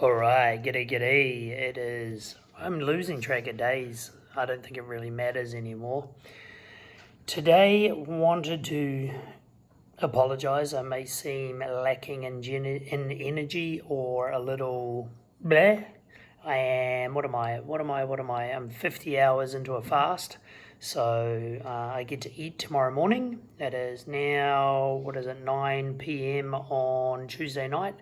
Alright, g'day. I'm losing track of days. I don't think it really matters anymore. Today, wanted to apologise. I may seem lacking in energy or a little bleh. What am I? I'm 50 hours into a fast. So I get to eat tomorrow morning. That is now, 9 p.m. on Tuesday night.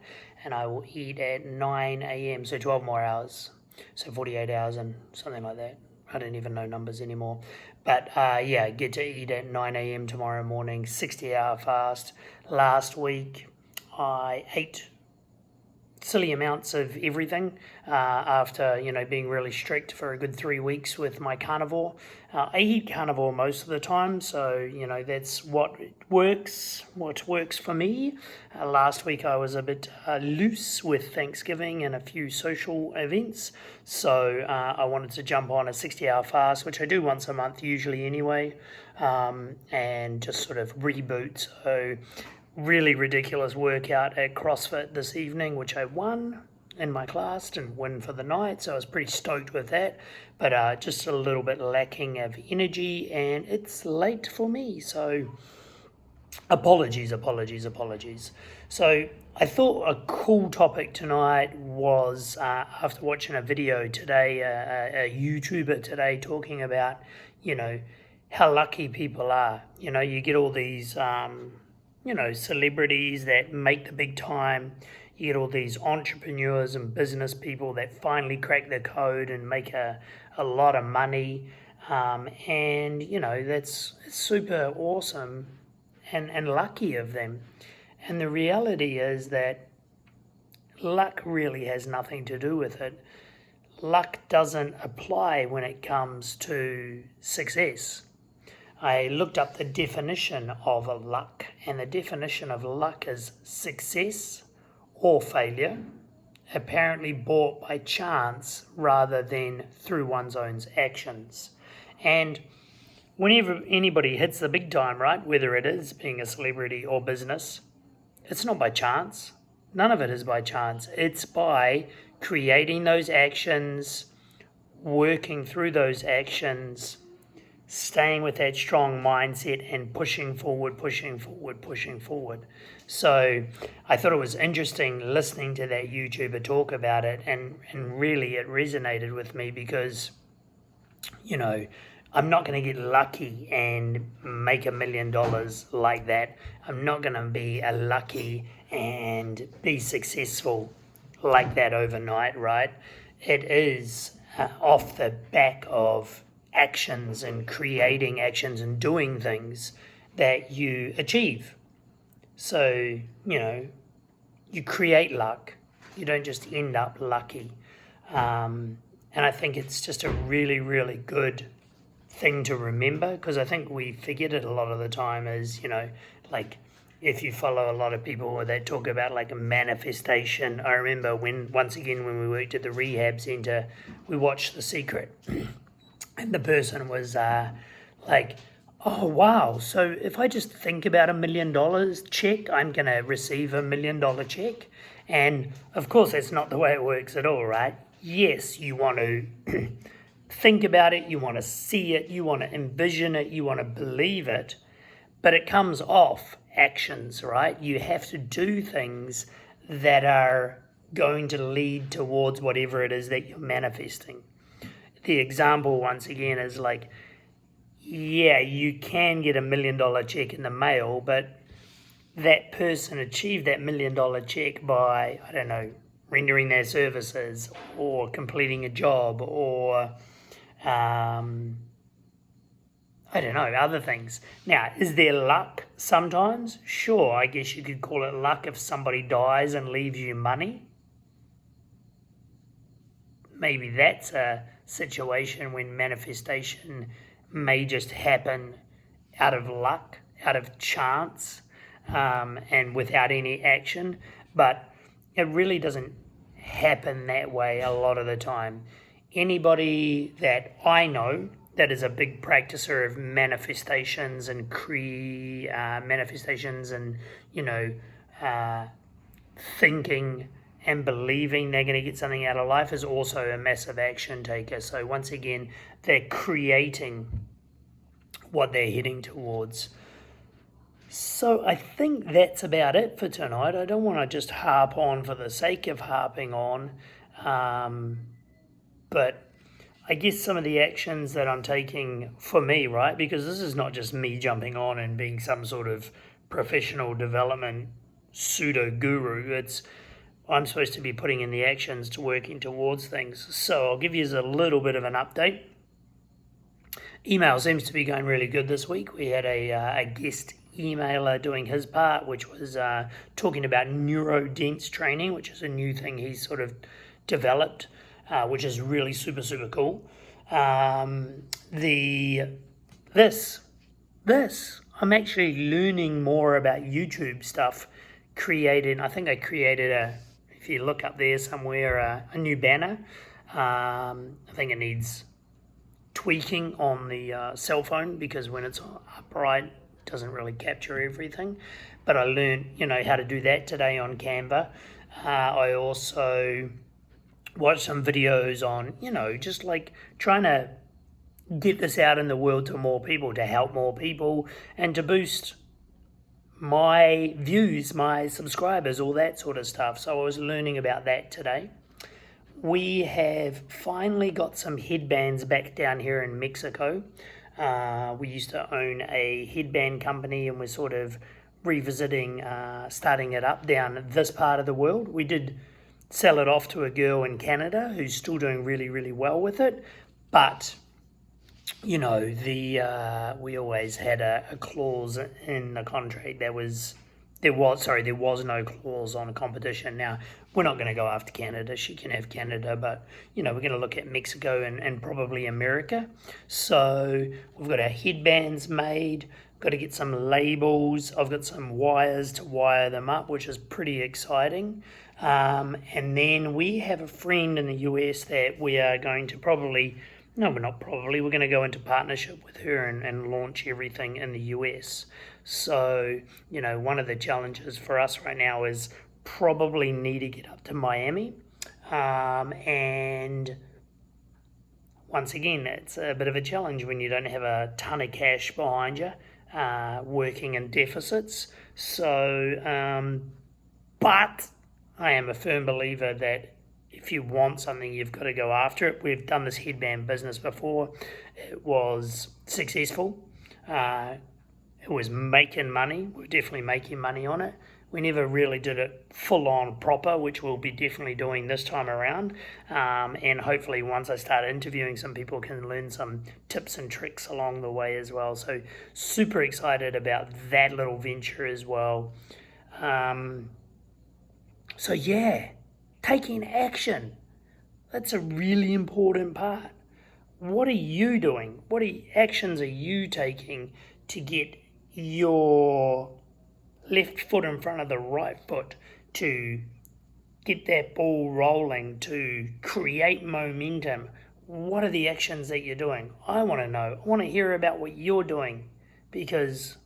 And I will eat at 9 a.m. So 12 more hours. So 48 hours and something like that. I don't even know numbers anymore. But get to eat at 9 a.m. tomorrow morning, 60-hour fast. Last week I ate silly amounts of everything after being really strict for a good 3 weeks with my carnivore. I eat carnivore most of the time, so that's what works for me. Last week I was a bit loose with Thanksgiving and a few social events, so I wanted to jump on a 60-hour fast, which I do once a month usually anyway, and just sort of reboot. So really ridiculous workout at CrossFit this evening, which I won in my class, didn't win for the night, so I was pretty stoked with that, but just a little bit lacking of energy, and it's late for me, so apologies. So I thought a cool topic tonight was, after watching a video today, a YouTuber today talking about, how lucky people are. You get all these celebrities that make the big time. You get all these entrepreneurs and business people that finally crack the code and make a lot of money. That's super awesome and lucky of them. And the reality is that luck really has nothing to do with it. Luck doesn't apply when it comes to success. I looked up the definition of luck, and the definition of luck is success or failure, apparently brought by chance rather than through one's own actions. And whenever anybody hits the big time, right, whether it is being a celebrity or business, it's not by chance. None of it is by chance. It's by creating those actions, working through those actions, staying with that strong mindset and pushing forward. So I thought it was interesting listening to that YouTuber talk about it, and really it resonated with me because, I'm not going to get lucky and make $1 million like that. I'm not going to be lucky and be successful like that overnight, right? It is off the back of actions and creating actions and doing things that you achieve. So, you create luck. You don't just end up lucky. And I think it's just a really, really good thing to remember, because I think we forget it a lot of the time is, like if you follow a lot of people that talk about like a manifestation. I remember once again when we worked at the rehab centre, we watched The Secret. And the person was like, oh, wow, so if I just think about $1 million check, I'm going to receive $1 million check. And of course, that's not the way it works at all, right? Yes, you want to think about it, you want to see it, you want to envision it, you want to believe it, but it comes off actions, right? You have to do things that are going to lead towards whatever it is that you're manifesting. The example, once again, is like, yeah, you can get $1 million check in the mail, but that person achieved that $1 million check by, I don't know, rendering their services or completing a job or, I don't know, other things. Now, is there luck sometimes? Sure, I guess you could call it luck if somebody dies and leaves you money. Maybe that's a situation when manifestation may just happen out of luck, out of chance, and without any action. But it really doesn't happen that way a lot of the time. Anybody that I know that is a big practicer of manifestations and thinking and believing they're going to get something out of life is also a massive action taker. So once again, they're creating what they're heading towards. So I think that's about it for tonight. I don't want to just harp on for the sake of harping on, but I guess some of the actions that I'm taking for me, right? Because this is not just me jumping on and being some sort of professional development pseudo guru. I'm supposed to be putting in the actions to working towards things. So I'll give you a little bit of an update. Email seems to be going really good this week. We had a guest emailer doing his part, which was talking about neurodense training, which is a new thing he's sort of developed, which is really super, super cool. This, I'm actually learning more about YouTube stuff. I think I created if you look up there somewhere, a new banner. I think it needs tweaking on the cell phone because when it's upright, it doesn't really capture everything. But I learned, how to do that today on Canva. I also watched some videos on, just like trying to get this out in the world to more people, to help more people, and to boost my views, my subscribers, all that sort of stuff. So I was learning about that today. We have finally got some headbands back down here in Mexico. We used to own a headband company and we're sort of revisiting starting it up down this part of the world. We did sell it off to a girl in Canada who's still doing really, really well with it. But, we always had a clause in the contract there was no clause on competition. Now, we're not going to go after Canada. She can have Canada, but, we're going to look at Mexico and probably America. So we've got our headbands made, got to get some labels. I've got some wires to wire them up, which is pretty exciting. And then we have a friend in the US that we are going to we're going to go into partnership with her and launch everything in the US. So, one of the challenges for us right now is probably need to get up to Miami. And once again, it's a bit of a challenge when you don't have a ton of cash behind you, working in deficits. So, but I am a firm believer that if you want something, you've got to go after it. We've done this headband business before. It was successful. It was making money. We're definitely making money on it. We never really did it full on proper, which we'll be definitely doing this time around. And hopefully once I start interviewing, some people can learn some tips and tricks along the way as well. So super excited about that little venture as well. So yeah, taking action. That's a really important part. What are you doing? What actions are you taking to get your left foot in front of the right foot, to get that ball rolling, to create momentum? What are the actions that you're doing? I want to know. I want to hear about what you're doing, because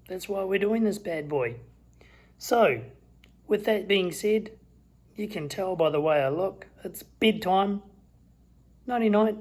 that's why we're doing this bad boy. So, with that being said, you can tell by the way I look, it's bedtime. Nighty night.